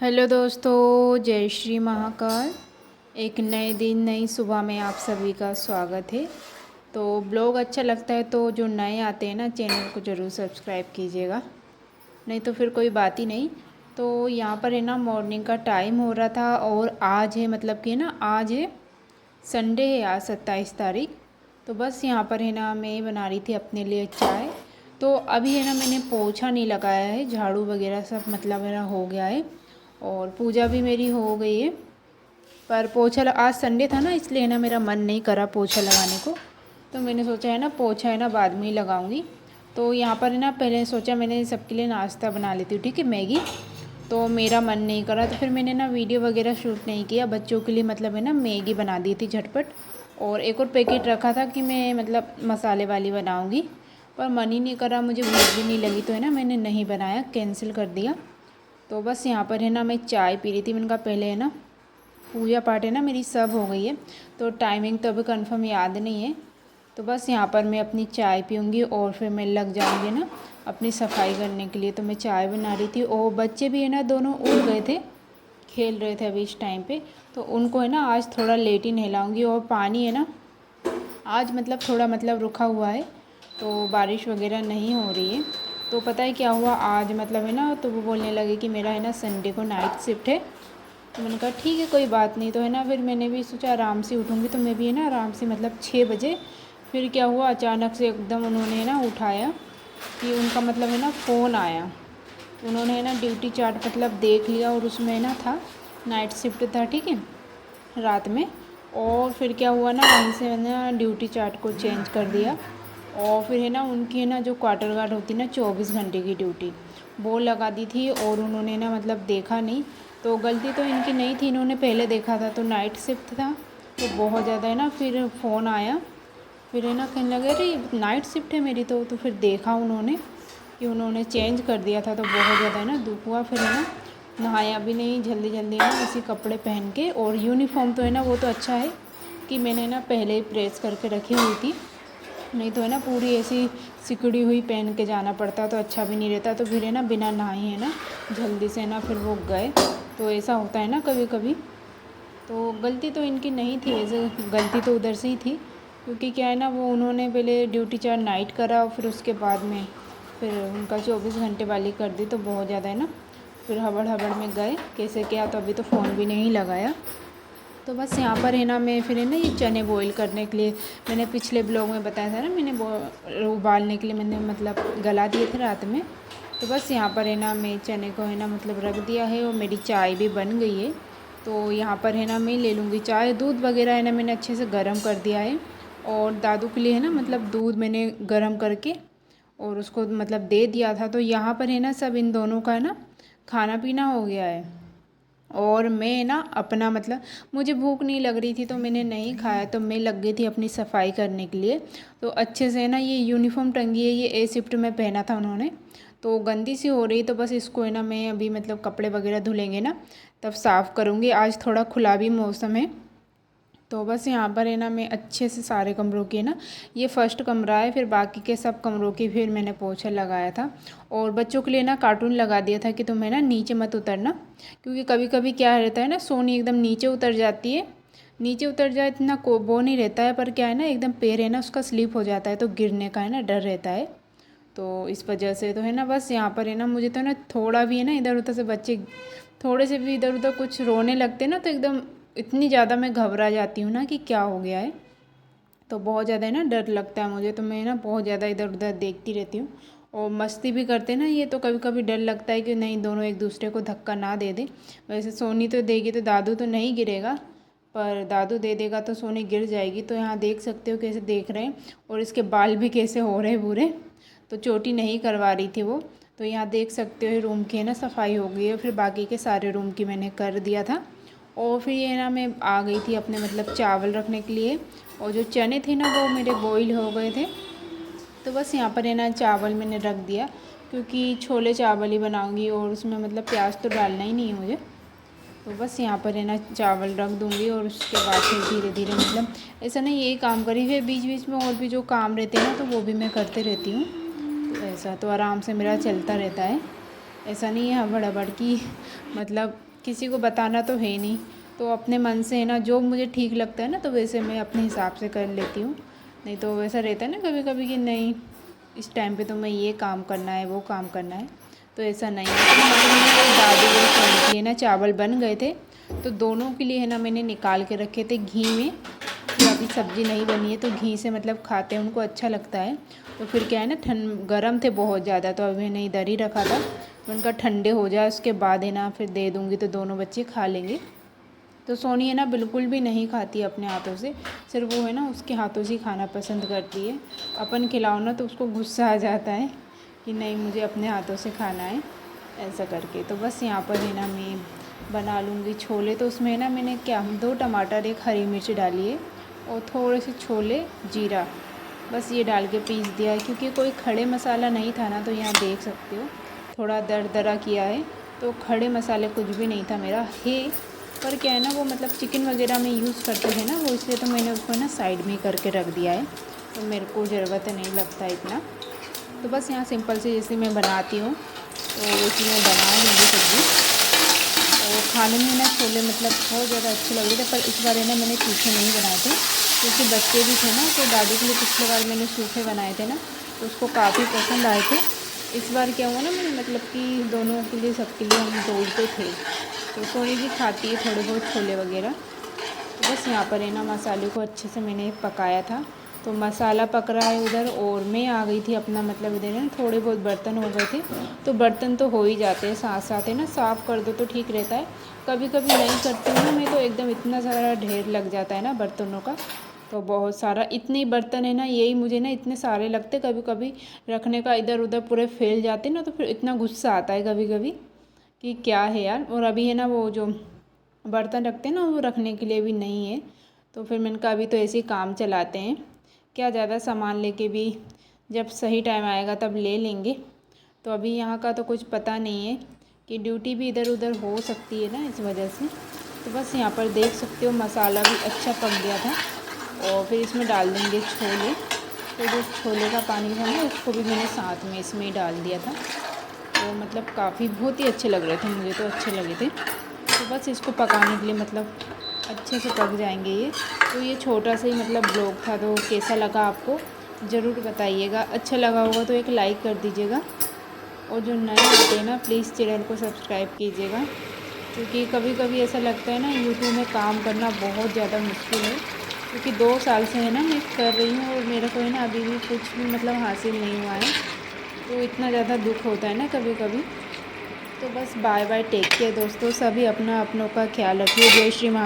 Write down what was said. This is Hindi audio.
हेलो दोस्तों, जय श्री महाकाल। एक नए दिन नई सुबह में आप सभी का स्वागत है। तो ब्लॉग अच्छा लगता है तो जो नए आते हैं ना, चैनल को ज़रूर सब्सक्राइब कीजिएगा, नहीं तो फिर कोई बात ही नहीं। तो यहाँ पर है ना, मॉर्निंग का टाइम हो रहा था और आज है मतलब कि ना, आज है संडे है, आज 27 तारीख। तो बस यहाँ पर है ना, मैं बना रही थी अपने लिए चाय। तो अभी है ना, मैंने पोछा नहीं लगाया है, झाड़ू वगैरह सब मतलब मेरा हो गया है और पूजा भी मेरी हो गई है। पर पोछा आज संडे था ना, इसलिए है ना मेरा मन नहीं करा पोछा लगाने को। तो मैंने सोचा है ना, पोछा है ना बाद में ही लगाऊंगी। तो यहाँ पर है ना, पहले सोचा मैंने सबके लिए नाश्ता बना लेती हूँ, ठीक है, मैगी। तो मेरा मन नहीं करा तो फिर मैंने ना वीडियो वगैरह शूट नहीं किया, बच्चों के लिए मतलब है ना मैगी बना दी थी झटपट। और एक और पैकेट रखा था कि मैं मतलब मसाले वाली बनाऊँगी, पर मन ही नहीं करा, मुझे भूख भी नहीं लगी, तो है ना मैंने नहीं बनाया, कैंसिल कर दिया। तो बस यहाँ पर है ना, मैं चाय पी रही थी। मैंने कहा पहले है ना, पूजा पाठ है ना मेरी सब हो गई है, तो टाइमिंग तो अभी कंफर्म याद नहीं है। तो बस यहाँ पर मैं अपनी चाय पीऊँगी और फिर मैं लग जाऊँगी ना अपनी सफाई करने के लिए। तो मैं चाय बना रही थी और बच्चे भी है ना दोनों उठ गए थे, खेल रहे थे अभी इस टाइम पे। तो उनको है ना आज थोड़ा लेट ही नहलाऊँगी। और पानी है ना आज मतलब थोड़ा मतलब रुका हुआ है, तो बारिश वगैरह नहीं हो रही है। तो पता है क्या हुआ आज मतलब है ना, तो वो बोलने लगे कि मेरा है ना संडे को नाइट शिफ्ट है। तो मैंने कहा ठीक है, कोई बात नहीं। तो है ना, फिर मैंने भी सोचा आराम से उठूँगी, तो मैं भी है ना आराम से मतलब 6 बजे। फिर क्या हुआ, अचानक से एकदम उन्होंने है ना उठाया कि उनका मतलब है ना फ़ोन आया। उन्होंने है ना ड्यूटी चार्ट मतलब देख लिया और उसमें ना था नाइट शिफ्ट था, ठीक है, रात में। और फिर क्या हुआ ना, वहीं से मैंने ना ड्यूटी चार्ट को चेंज कर दिया। और फिर है ना उनकी है ना जो क्वार्टर गार्ड होती ना 24 घंटे की ड्यूटी, वो लगा दी थी और उन्होंने ना मतलब देखा नहीं। तो गलती तो इनकी नहीं थी, इन्होंने पहले देखा था, तो नाइट शिफ्ट था तो बहुत ज़्यादा है ना, फिर फ़ोन आया। फिर है ना कहने लगे अरे नाइट शिफ्ट है मेरी, तो फिर देखा उन्होंने कि उन्होंने चेंज कर दिया था, तो बहुत ज़्यादा है ना दुख हुआ। फिर है ना नहाया भी नहीं, जल्दी जल्दी ना उसी कपड़े पहन के। और यूनिफॉर्म तो है ना, वो तो अच्छा है कि मैंने ना पहले ही प्रेस करके रखी हुई थी, नहीं तो है ना पूरी ऐसी सिकुड़ी हुई पहन के जाना पड़ता तो अच्छा भी नहीं रहता। तो फिर है ना बिना नहाए है ना जल्दी से ना फिर वो गए। तो ऐसा होता है ना कभी कभी। तो गलती तो इनकी नहीं थी, ऐसे गलती तो उधर से ही थी, क्योंकि क्या है ना, वो उन्होंने पहले ड्यूटी चार नाइट करा और फिर उसके बाद में फिर उनका 24 घंटे वाली कर दी, तो बहुत ज़्यादा है ना फिर हबड़ हबड़ में गए कैसे क्या। तो अभी तो फ़ोन भी नहीं लगाया। तो बस यहाँ पर है ना, मैं फिर है ना ये चने बॉईल करने के लिए, मैंने पिछले ब्लॉग में बताया था ना, मैंने उबालने के लिए मैंने मतलब गला दिए थे रात में। तो बस यहाँ पर है ना, मैं चने को है ना मतलब रख दिया है और मेरी चाय भी बन गई है। तो यहाँ पर है ना मैं ले लूँगी चाय। दूध वगैरह है ना मैंने अच्छे से गर्म कर दिया है, और दादू के लिए है ना मतलब दूध मैंने गर्म करके और उसको मतलब दे दिया था। तो यहाँ पर है ना सब इन दोनों का है ना खाना पीना हो गया है। और मैं ना अपना मतलब मुझे भूख नहीं लग रही थी तो मैंने नहीं खाया, तो मैं लग गई थी अपनी सफाई करने के लिए। तो अच्छे से ना ये यूनिफॉर्म टंगी है, ये ए शिफ्ट में पहना था उन्होंने, तो गंदी सी हो रही। तो बस इसको है ना मैं अभी मतलब कपड़े वगैरह धुलेंगे ना तब साफ़ करूँगी। आज थोड़ा खुला भी मौसम है, तो बस यहाँ पर है ना मैं अच्छे से सारे कमरों की है ना, ये फर्स्ट कमरा है, फिर बाकी के सब कमरों की फिर मैंने पोछा लगाया था। और बच्चों के लिए ना कार्टून लगा दिया था कि तुम्हें ना नीचे मत उतरना, क्योंकि कभी कभी क्या रहता है ना, सोनी एकदम नीचे उतर जाती है। नीचे उतर जाए इतना को वो नहीं रहता है, पर क्या है ना एकदम पैर है ना उसका स्लिप हो जाता है, तो गिरने का है ना डर रहता है। तो इस वजह से तो है ना बस यहाँ पर है ना, मुझे तो ना थोड़ा भी है ना इधर उधर से बच्चे थोड़े से भी इधर उधर कुछ रोने लगते हैं ना, तो एकदम इतनी ज़्यादा मैं घबरा जाती हूँ ना कि क्या हो गया है। तो बहुत ज़्यादा है ना डर लगता है मुझे, तो मैं ना बहुत ज़्यादा इधर उधर देखती रहती हूँ। और मस्ती भी करते हैं ना ये, तो कभी कभी डर लगता है कि नहीं दोनों एक दूसरे को धक्का ना दे दें। वैसे सोनी तो देगी तो दादू तो नहीं गिरेगा, पर दादू दे देगा तो सोनी गिर जाएगी। तो यहाँ देख सकते हो कैसे देख रहे हैं, और इसके बाल भी कैसे हो रहे हैं बुरे। तो चोटी नहीं करवा रही थी वो। तो यहाँ देख सकते हो रूम की है ना सफाई हो गई है, फिर बाकी के सारे रूम की मैंने कर दिया था। और फिर ये ना मैं आ गई थी अपने मतलब चावल रखने के लिए, और जो चने थे ना वो मेरे बॉईल हो गए थे। तो बस यहाँ पर है ना चावल मैंने रख दिया, क्योंकि छोले चावल ही बनाऊंगी और उसमें मतलब प्याज तो डालना ही नहीं है मुझे। तो बस यहाँ पर है ना चावल रख दूँगी, और उसके बाद फिर धीरे धीरे मतलब ऐसा नहीं यही काम करी, फिर बीच बीच में और भी जो काम रहते हैं ना तो वो भी मैं करते रहती हूँ। तो ऐसा तो आराम से मेरा चलता रहता है, ऐसा नहीं है हबड़ हबड़ की मतलब किसी को बताना तो है नहीं, तो अपने मन से है ना जो मुझे ठीक लगता है ना तो वैसे मैं अपने हिसाब से कर लेती हूँ। नहीं तो वैसा रहता है ना कभी कभी कि नहीं इस टाइम पे तो मैं ये काम करना है वो काम करना है, तो ऐसा नहीं है। तो मैंने दादी और सोनी के लिए ना चावल बन गए थे, तो दोनों के लिए है ना मैंने निकाल के रखे थे घी में, कि अभी सब्ज़ी नहीं बनी है तो घी से मतलब खाते हैं उनको अच्छा लगता है। तो फिर क्या है ना गर्म थे बहुत ज़्यादा, तो अभी मैंने इधर ही रखा था, उनका ठंडे हो जाए उसके बाद है ना फिर दे दूँगी तो दोनों बच्चे खा लेंगे। तो सोनी है ना बिल्कुल भी नहीं खाती अपने हाथों से, सिर्फ वो है ना उसके हाथों से खाना पसंद करती है। अपन खिलाओ ना तो उसको गुस्सा आ जाता है कि नहीं मुझे अपने हाथों से खाना है, ऐसा करके। तो बस यहाँ पर है ना मैं बना लूँगी छोले। तो उसमें ना मैंने क्या 2 टमाटर 1 हरी मिर्च डाली है और थोड़े से छोले जीरा, बस ये डाल के पीस दिया है, क्योंकि कोई खड़े मसाला नहीं था ना। तो यहाँ देख सकते हो थोड़ा दरदरा किया है, तो खड़े मसाले कुछ भी नहीं था मेरा है, पर क्या है ना वो मतलब चिकन वगैरह में यूज़ करते हैं ना वो, इसलिए तो मैंने उसको ना साइड में करके रख दिया है, तो मेरे को ज़रूरत नहीं लगता इतना। तो बस यहाँ सिंपल से जैसे मैं बनाती हूँ तो वैसे मैं बना लूँगी सब्ज़ी। और खाने में ना छोले मतलब बहुत ज़्यादा अच्छे लग रहे थे, पर इस बार है ना मैंने तीखे नहीं बनाए थे, क्योंकि बच्चे भी थे ना, तो दादी के लिए पिछले बार मैंने सूखे बनाए थे ना तो उसको काफ़ी पसंद आए थे। इस बार क्या हुआ ना मैंने मतलब कि दोनों के लिए सबके लिए हम तोड़ते थे, तो सोनी भी खाती है थोड़े बहुत छोले वगैरह। तो बस यहाँ पर है ना मसाले को अच्छे से मैंने पकाया था, तो मसाला पक रहा है उधर और मैं आ गई थी अपना मतलब इधर है थोड़े बहुत बर्तन हो गए थे, तो बर्तन तो हो ही जाते हैं साथ साथ है ना, साफ़ कर दो तो ठीक रहता है। कभी कभी नहीं करती हूँ ना मैं तो एकदम इतना सारा ढेर लग जाता है ना बर्तनों का, तो बहुत सारा इतने बर्तन है ना, यही मुझे ना इतने सारे लगते, कभी कभी रखने का इधर उधर पूरे फैल जाते ना, तो फिर इतना गुस्सा आता है कभी कभी कि क्या है यार। और अभी है ना वो जो बर्तन रखते हैं ना वो रखने के लिए भी नहीं है, तो फिर मैंने कहा अभी तो ऐसे ही काम चलाते हैं, क्या ज़्यादा सामान लेके भी जब सही टाइम आएगा तब ले लेंगे। तो अभी यहाँ का तो कुछ पता नहीं है कि ड्यूटी भी इधर उधर हो सकती है ना इस वजह से। तो बस यहाँ पर देख सकते हो मसाला भी अच्छा पक गया था, और फिर इसमें डाल देंगे छोले। तो जो छोले का पानी था ना उसको भी मैंने साथ में इसमें ही डाल दिया था, तो मतलब काफ़ी बहुत ही अच्छे लग रहे थे, मुझे तो अच्छे लगे थे। तो बस इसको पकाने के लिए मतलब अच्छे से पक जाएंगे ये। तो ये छोटा सा ही मतलब ब्लॉग था, तो कैसा लगा आपको ज़रूर बताइएगा, अच्छा लगा होगा तो एक लाइक कर दीजिएगा, और जो नए होते हैं ना प्लीज़ चैनल को सब्सक्राइब कीजिएगा, क्योंकि कभी कभी ऐसा लगता है ना यूट्यूब में काम करना बहुत ज़्यादा मुश्किल है, क्योंकि 2 साल से है ना मैं कर रही हूँ और मेरे को है ना अभी भी कुछ भी मतलब हासिल नहीं हुआ है, तो इतना ज़्यादा दुख होता है ना कभी कभी। तो बस बाय बाय, टेक केयर दोस्तों, सभी अपना अपनों का ख्याल रखिए। जय श्री